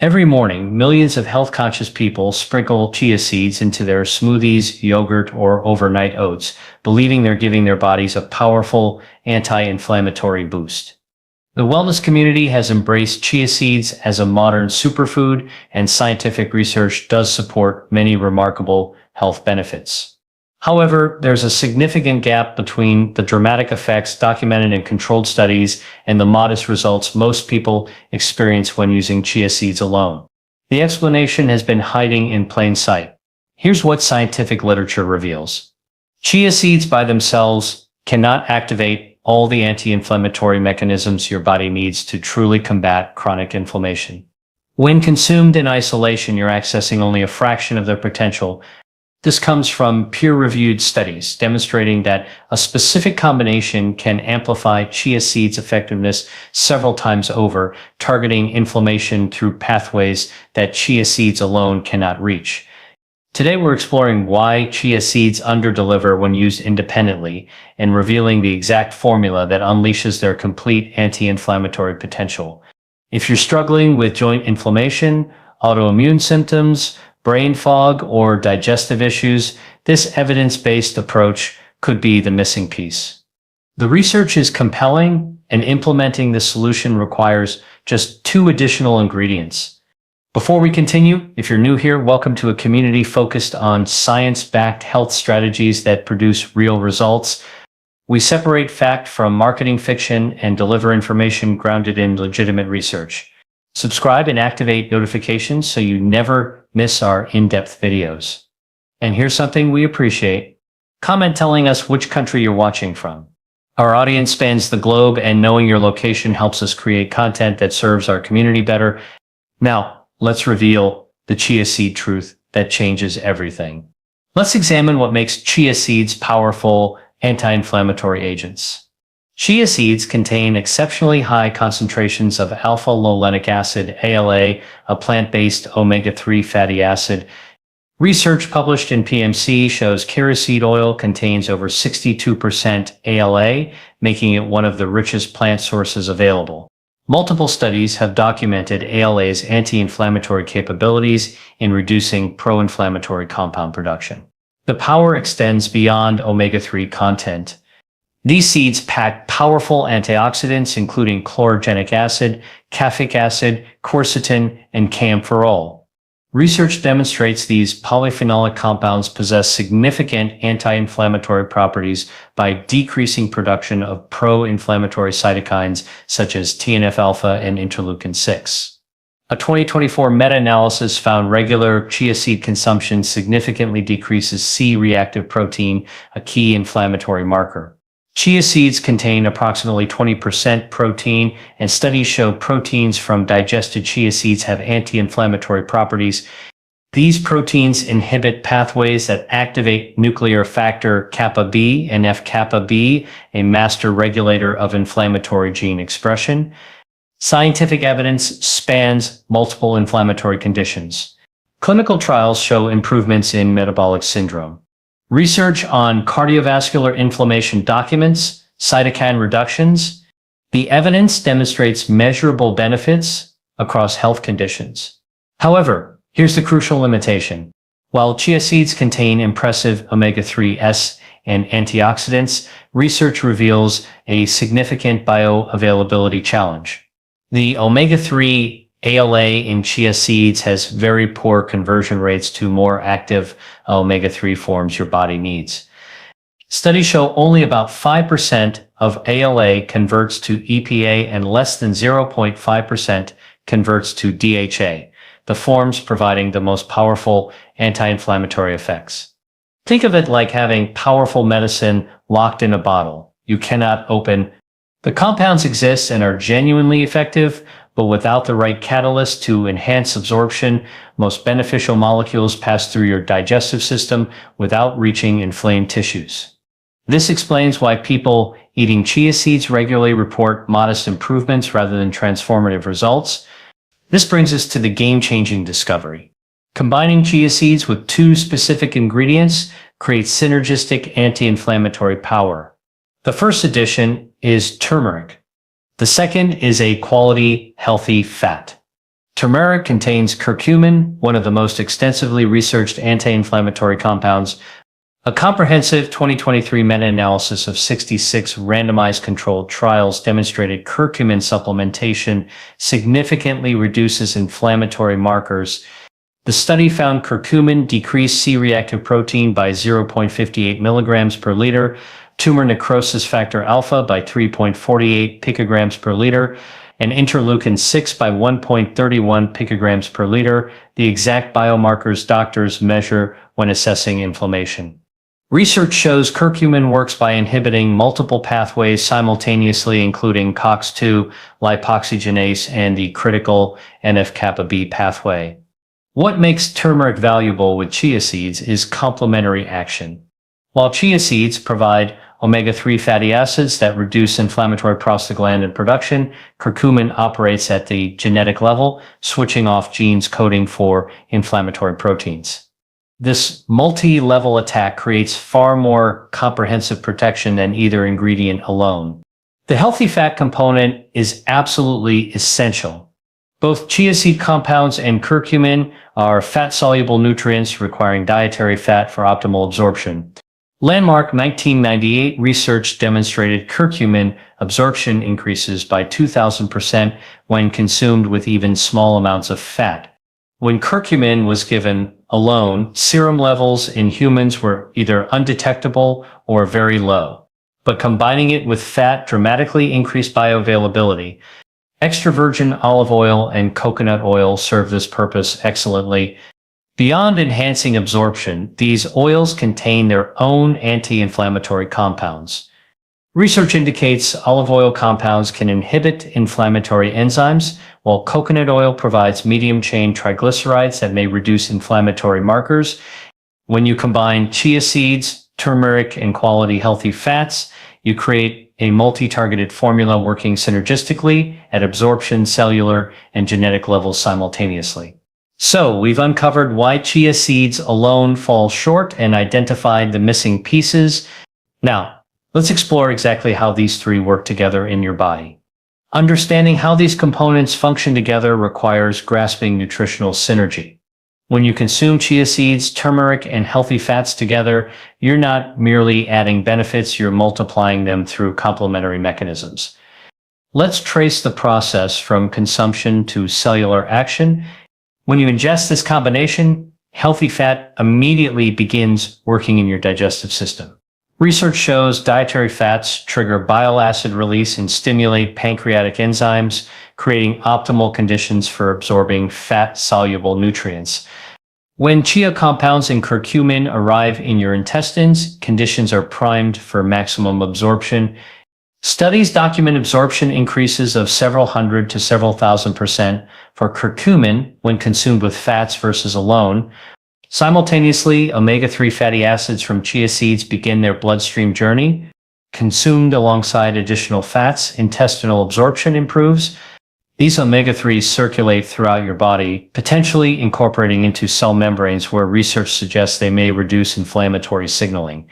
Every morning, millions of health-conscious people sprinkle chia seeds into their smoothies, yogurt, or overnight oats, believing they're giving their bodies a powerful anti-inflammatory boost. The wellness community has embraced chia seeds as a modern superfood, and scientific research does support many remarkable health benefits. However, there's a significant gap between the dramatic effects documented in controlled studies and the modest results most people experience when using chia seeds alone. The explanation has been hiding in plain sight. Here's what scientific literature reveals. Chia seeds by themselves cannot activate all the anti-inflammatory mechanisms your body needs to truly combat chronic inflammation. When consumed in isolation, you're accessing only a fraction of their potential. This comes from peer-reviewed studies demonstrating that a specific combination can amplify chia seeds' effectiveness several times over, targeting inflammation through pathways that chia seeds alone cannot reach. Today we're exploring why chia seeds underdeliver when used independently and revealing the exact formula that unleashes their complete anti-inflammatory potential. If you're struggling with joint inflammation, autoimmune symptoms, brain fog, or digestive issues, this evidence-based approach could be the missing piece. The research is compelling, and implementing the solution requires just 2 additional ingredients. Before we continue, if you're new here, welcome to a community focused on science-backed health strategies that produce real results. We separate fact from marketing fiction and deliver information grounded in legitimate research. Subscribe and activate notifications so you never miss our in-depth videos. And here's something we appreciate. Comment telling us which country you're watching from. Our audience spans the globe, and knowing your location helps us create content that serves our community better. Now, let's reveal the chia seed truth that changes everything. Let's examine what makes chia seeds powerful anti-inflammatory agents. Chia seeds contain exceptionally high concentrations of alpha-linolenic acid, ALA, a plant-based omega-3 fatty acid. Research published in PMC shows chia seed oil contains over 62% ALA, making it one of the richest plant sources available. Multiple studies have documented ALA's anti-inflammatory capabilities in reducing pro-inflammatory compound production. The power extends beyond omega-3 content. These seeds pack powerful antioxidants including chlorogenic acid, caffeic acid, quercetin, and camphorol. Research demonstrates these polyphenolic compounds possess significant anti-inflammatory properties by decreasing production of pro-inflammatory cytokines such as TNF-alpha and interleukin-6. A 2024 meta-analysis found regular chia seed consumption significantly decreases C-reactive protein, a key inflammatory marker. Chia seeds contain approximately 20% protein, and studies show proteins from digested chia seeds have anti-inflammatory properties. These proteins inhibit pathways that activate nuclear factor kappa B and F-kappa B, a master regulator of inflammatory gene expression. Scientific evidence spans multiple inflammatory conditions. Clinical trials show improvements in metabolic syndrome. Research on cardiovascular inflammation documents cytokine reductions. The evidence demonstrates measurable benefits across health conditions. However, here's the crucial limitation. While chia seeds contain impressive omega-3s and antioxidants, research reveals a significant bioavailability challenge. The omega-3 ALA in chia seeds has very poor conversion rates to more active omega-3 forms your body needs. Studies show only about 5% of ALA converts to EPA and less than 0.5% converts to DHA, the forms providing the most powerful anti-inflammatory effects. Think of it like having powerful medicine locked in a bottle you cannot open. The compounds exist and are genuinely effective, but without the right catalyst to enhance absorption, most beneficial molecules pass through your digestive system without reaching inflamed tissues. This explains why people eating chia seeds regularly report modest improvements rather than transformative results. This brings us to the game-changing discovery. Combining chia seeds with 2 specific ingredients creates synergistic anti-inflammatory power. The first addition is turmeric. The second is a quality, healthy fat. Turmeric contains curcumin, one of the most extensively researched anti-inflammatory compounds. A comprehensive 2023 meta-analysis of 66 randomized controlled trials demonstrated curcumin supplementation significantly reduces inflammatory markers. The study found curcumin decreased C-reactive protein by 0.58 milligrams per liter, tumor necrosis factor alpha by 3.48 picograms per liter, and interleukin-6 by 1.31 picograms per liter, the exact biomarkers doctors measure when assessing inflammation. Research shows curcumin works by inhibiting multiple pathways simultaneously, including COX-2, lipoxygenase, and the critical NF-kappa B pathway. What makes turmeric valuable with chia seeds is complementary action. While chia seeds provide omega-3 fatty acids that reduce inflammatory prostaglandin production, curcumin operates at the genetic level, switching off genes coding for inflammatory proteins. This multi-level attack creates far more comprehensive protection than either ingredient alone. The healthy fat component is absolutely essential. Both chia seed compounds and curcumin are fat-soluble nutrients requiring dietary fat for optimal absorption. Landmark 1998 research demonstrated curcumin absorption increases by 2,000% when consumed with even small amounts of fat. When curcumin was given alone, serum levels in humans were either undetectable or very low. But combining it with fat dramatically increased bioavailability. Extra virgin olive oil and coconut oil serve this purpose excellently. Beyond enhancing absorption, these oils contain their own anti-inflammatory compounds. Research indicates olive oil compounds can inhibit inflammatory enzymes, while coconut oil provides medium-chain triglycerides that may reduce inflammatory markers. When you combine chia seeds, turmeric, and quality healthy fats, you create a multi-targeted formula working synergistically at absorption, cellular, and genetic levels simultaneously. So, we've uncovered why chia seeds alone fall short and identified the missing pieces. Now, let's explore exactly how these three work together in your body. Understanding how these components function together requires grasping nutritional synergy. When you consume chia seeds, turmeric, and healthy fats together, you're not merely adding benefits, you're multiplying them through complementary mechanisms. Let's trace the process from consumption to cellular action. When you ingest this combination, healthy fat immediately begins working in your digestive system. Research shows dietary fats trigger bile acid release and stimulate pancreatic enzymes, creating optimal conditions for absorbing fat-soluble nutrients. When chia compounds and curcumin arrive in your intestines, conditions are primed for maximum absorption. Studies document absorption increases of several hundred to several thousand% for curcumin when consumed with fats versus alone. Simultaneously, omega-3 fatty acids from chia seeds begin their bloodstream journey. Consumed alongside additional fats, intestinal absorption improves. These omega-3s circulate throughout your body, potentially incorporating into cell membranes where research suggests they may reduce inflammatory signaling.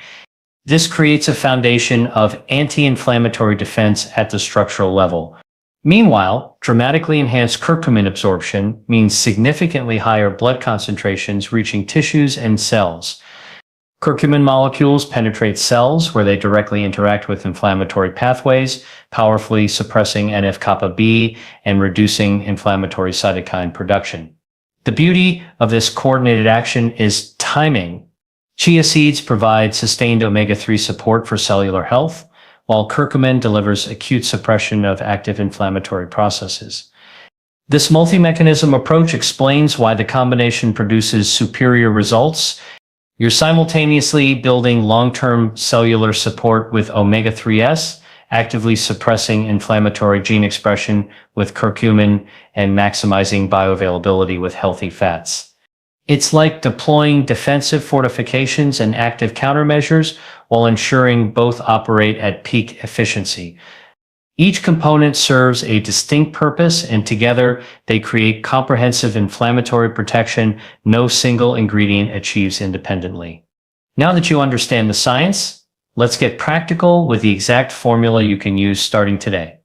This creates a foundation of anti-inflammatory defense at the structural level. Meanwhile, dramatically enhanced curcumin absorption means significantly higher blood concentrations reaching tissues and cells. Curcumin molecules penetrate cells where they directly interact with inflammatory pathways, powerfully suppressing NF-kappa B and reducing inflammatory cytokine production. The beauty of this coordinated action is timing. Chia seeds provide sustained omega-3 support for cellular health, while curcumin delivers acute suppression of active inflammatory processes. This multi-mechanism approach explains why the combination produces superior results. You're simultaneously building long-term cellular support with omega-3s, actively suppressing inflammatory gene expression with curcumin, and maximizing bioavailability with healthy fats. It's like deploying defensive fortifications and active countermeasures while ensuring both operate at peak efficiency. Each component serves a distinct purpose, and together they create comprehensive inflammatory protection no single ingredient achieves independently. Now that you understand the science, let's get practical with the exact formula you can use starting today.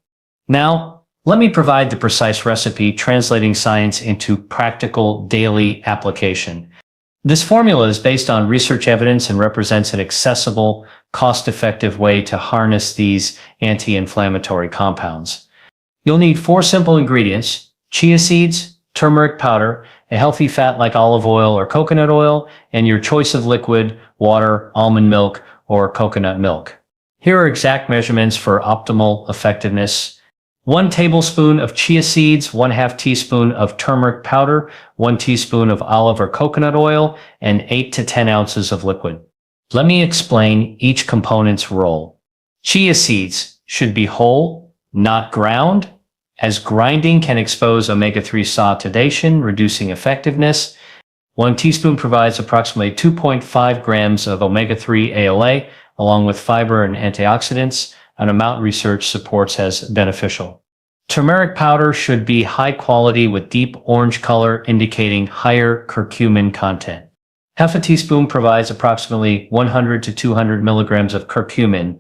Now, Let me provide the precise recipe, translating science into practical daily application. This formula is based on research evidence and represents an accessible, cost-effective way to harness these anti-inflammatory compounds. You'll need 4 simple ingredients: chia seeds, turmeric powder, a healthy fat like olive oil or coconut oil, and your choice of liquid, water, almond milk, or coconut milk. Here are exact measurements for optimal effectiveness. 1 tablespoon of chia seeds, 1/2 teaspoon of turmeric powder, 1 teaspoon of olive or coconut oil, and 8 to 10 ounces of liquid. Let me explain each component's role. Chia seeds should be whole, not ground, as grinding can expose omega-3 oxidation, reducing effectiveness. 1 teaspoon provides approximately 2.5 grams of omega-3 ALA, along with fiber and antioxidants, an amount research supports as beneficial. Turmeric powder should be high quality with deep orange color, indicating higher curcumin content. Half a teaspoon provides approximately 100 to 200 milligrams of curcumin.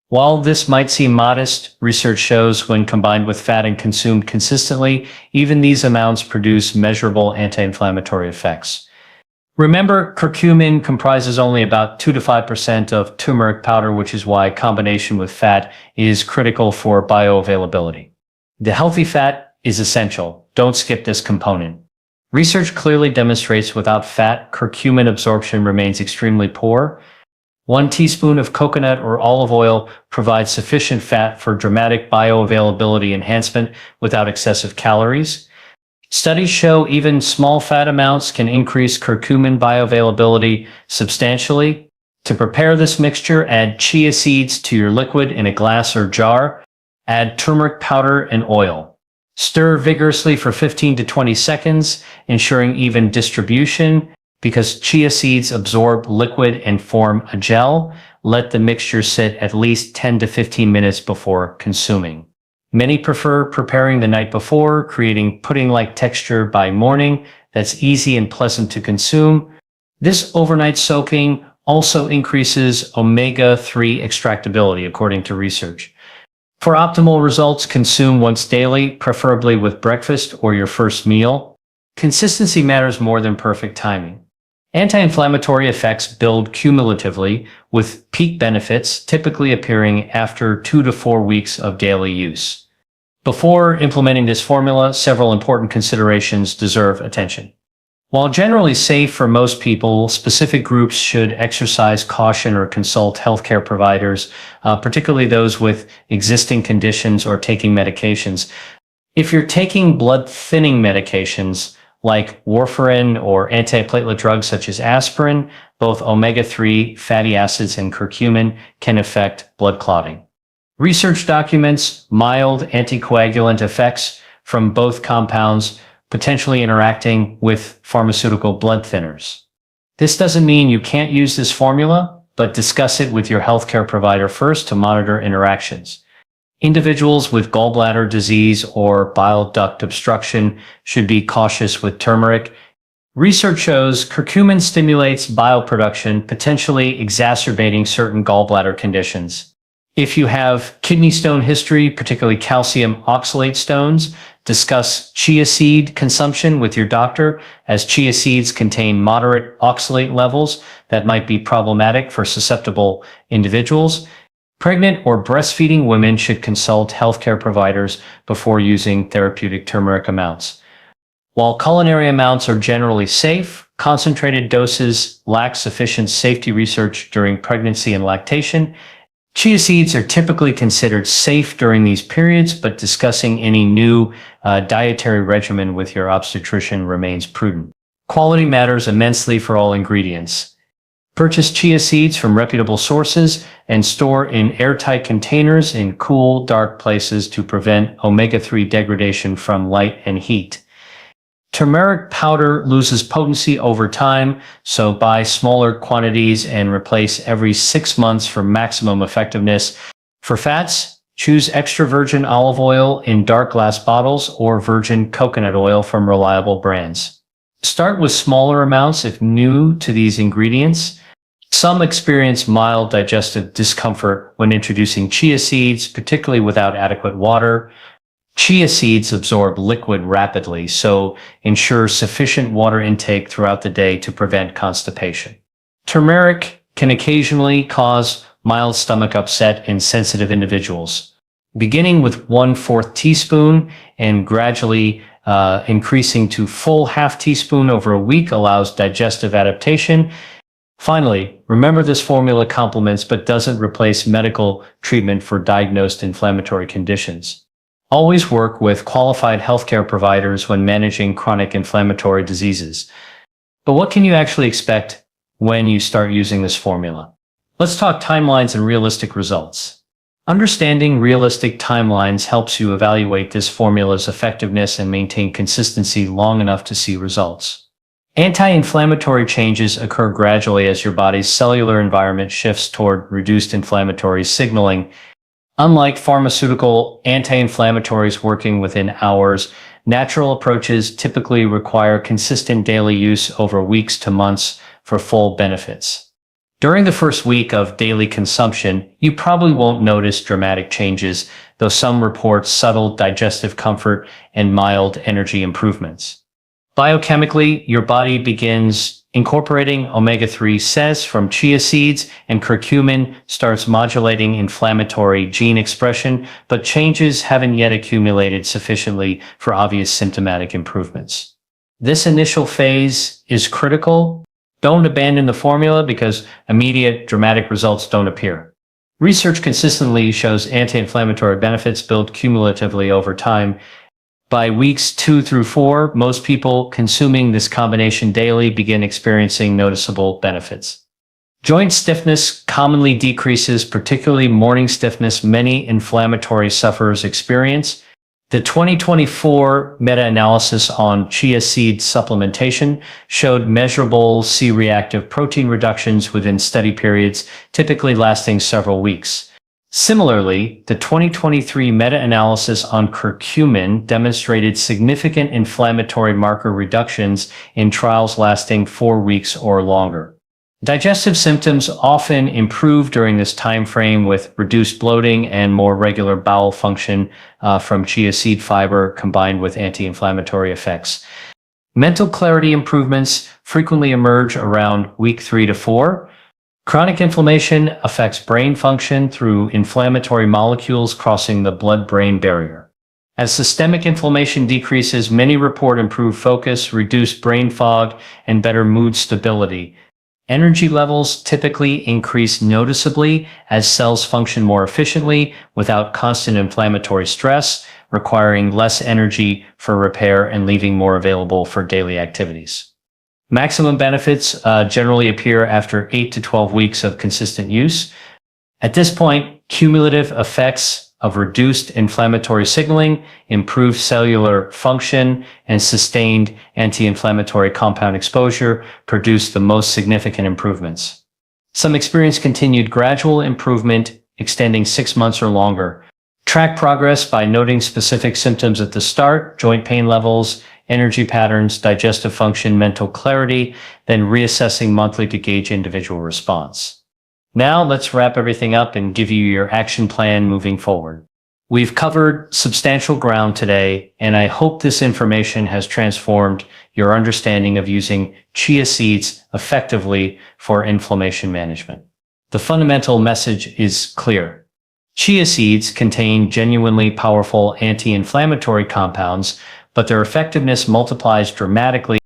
While this might seem modest, research shows when combined with fat and consumed consistently, even these amounts produce measurable anti-inflammatory effects. Remember, curcumin comprises only about 2 to 5% of turmeric powder, which is why combination with fat is critical for bioavailability. The healthy fat is essential. Don't skip this component. Research clearly demonstrates without fat, curcumin absorption remains extremely poor. 1 teaspoon of coconut or olive oil provides sufficient fat for dramatic bioavailability enhancement without excessive calories. Studies show even small fat amounts can increase curcumin bioavailability substantially. To prepare this mixture, add chia seeds to your liquid in a glass or jar. Add turmeric powder and oil. Stir vigorously for 15 to 20 seconds, ensuring even distribution. Because chia seeds absorb liquid and form a gel, let the mixture sit at least 10 to 15 minutes before consuming. Many prefer preparing the night before, creating pudding-like texture by morning that's easy and pleasant to consume. This overnight soaking also increases omega-3 extractability, according to research. For optimal results, consume once daily, preferably with breakfast or your first meal. Consistency matters more than perfect timing. Anti-inflammatory effects build cumulatively, with peak benefits typically appearing after 2 to 4 weeks of daily use. Before implementing this formula, several important considerations deserve attention. While generally safe for most people, specific groups should exercise caution or consult healthcare providers, particularly those with existing conditions or taking medications. If you're taking blood-thinning medications, like warfarin or antiplatelet drugs such as aspirin, both omega-3 fatty acids and curcumin can affect blood clotting. Research documents mild anticoagulant effects from both compounds, potentially interacting with pharmaceutical blood thinners. This doesn't mean you can't use this formula, but discuss it with your healthcare provider first to monitor interactions. Individuals with gallbladder disease or bile duct obstruction should be cautious with turmeric. Research shows curcumin stimulates bile production, potentially exacerbating certain gallbladder conditions. If you have kidney stone history, particularly calcium oxalate stones, discuss chia seed consumption with your doctor, as chia seeds contain moderate oxalate levels that might be problematic for susceptible individuals. Pregnant or breastfeeding women should consult healthcare providers before using therapeutic turmeric amounts. While culinary amounts are generally safe, concentrated doses lack sufficient safety research during pregnancy and lactation. Chia seeds are typically considered safe during these periods, but discussing any new dietary regimen with your obstetrician remains prudent. Quality matters immensely for all ingredients. Purchase chia seeds from reputable sources and store in airtight containers in cool, dark places to prevent omega-3 degradation from light and heat. Turmeric powder loses potency over time, so buy smaller quantities and replace every 6 months for maximum effectiveness. For fats, choose extra virgin olive oil in dark glass bottles or virgin coconut oil from reliable brands. Start with smaller amounts if new to these ingredients. Some experience mild digestive discomfort when introducing chia seeds, particularly without adequate water. Chia seeds absorb liquid rapidly, so ensure sufficient water intake throughout the day to prevent constipation. Turmeric can occasionally cause mild stomach upset in sensitive individuals. Beginning with 1/4 teaspoon and gradually increasing to full half teaspoon over a week allows digestive adaptation. Finally, remember this formula complements but doesn't replace medical treatment for diagnosed inflammatory conditions. Always work with qualified healthcare providers when managing chronic inflammatory diseases. But what can you actually expect when you start using this formula? Let's talk timelines and realistic results. Understanding realistic timelines helps you evaluate this formula's effectiveness and maintain consistency long enough to see results. Anti-inflammatory changes occur gradually as your body's cellular environment shifts toward reduced inflammatory signaling. Unlike pharmaceutical anti-inflammatories working within hours, natural approaches typically require consistent daily use over weeks to months for full benefits. During the first week of daily consumption, you probably won't notice dramatic changes, though some report subtle digestive comfort and mild energy improvements. Biochemically, your body begins incorporating omega-3 from chia seeds, and curcumin starts modulating inflammatory gene expression, but changes haven't yet accumulated sufficiently for obvious symptomatic improvements. This initial phase is critical. Don't abandon the formula because immediate dramatic results don't appear. Research consistently shows anti-inflammatory benefits build cumulatively over time. By weeks 2 through 4, most people consuming this combination daily begin experiencing noticeable benefits. Joint stiffness commonly decreases, particularly morning stiffness many inflammatory sufferers experience. The 2024 meta-analysis on chia seed supplementation showed measurable C-reactive protein reductions within study periods, typically lasting several weeks. Similarly, the 2023 meta-analysis on curcumin demonstrated significant inflammatory marker reductions in trials lasting 4 weeks or longer. Digestive symptoms often improve during this time frame with reduced bloating and more regular bowel function from chia seed fiber combined with anti-inflammatory effects. Mental clarity improvements frequently emerge around week 3 to 4. Chronic inflammation affects brain function through inflammatory molecules crossing the blood-brain barrier. As systemic inflammation decreases, many report improved focus, reduced brain fog, and better mood stability. Energy levels typically increase noticeably as cells function more efficiently without constant inflammatory stress, requiring less energy for repair and leaving more available for daily activities. Maximum benefits generally appear after 8 to 12 weeks of consistent use. At this point, cumulative effects of reduced inflammatory signaling, improved cellular function, and sustained anti-inflammatory compound exposure produce the most significant improvements. Some experience continued gradual improvement extending 6 months or longer. Track progress by noting specific symptoms at the start, joint pain levels, energy patterns, digestive function, mental clarity, then reassessing monthly to gauge individual response. Now let's wrap everything up and give you your action plan moving forward. We've covered substantial ground today, and I hope this information has transformed your understanding of using chia seeds effectively for inflammation management. The fundamental message is clear. Chia seeds contain genuinely powerful anti-inflammatory compounds, but their effectiveness multiplies dramatically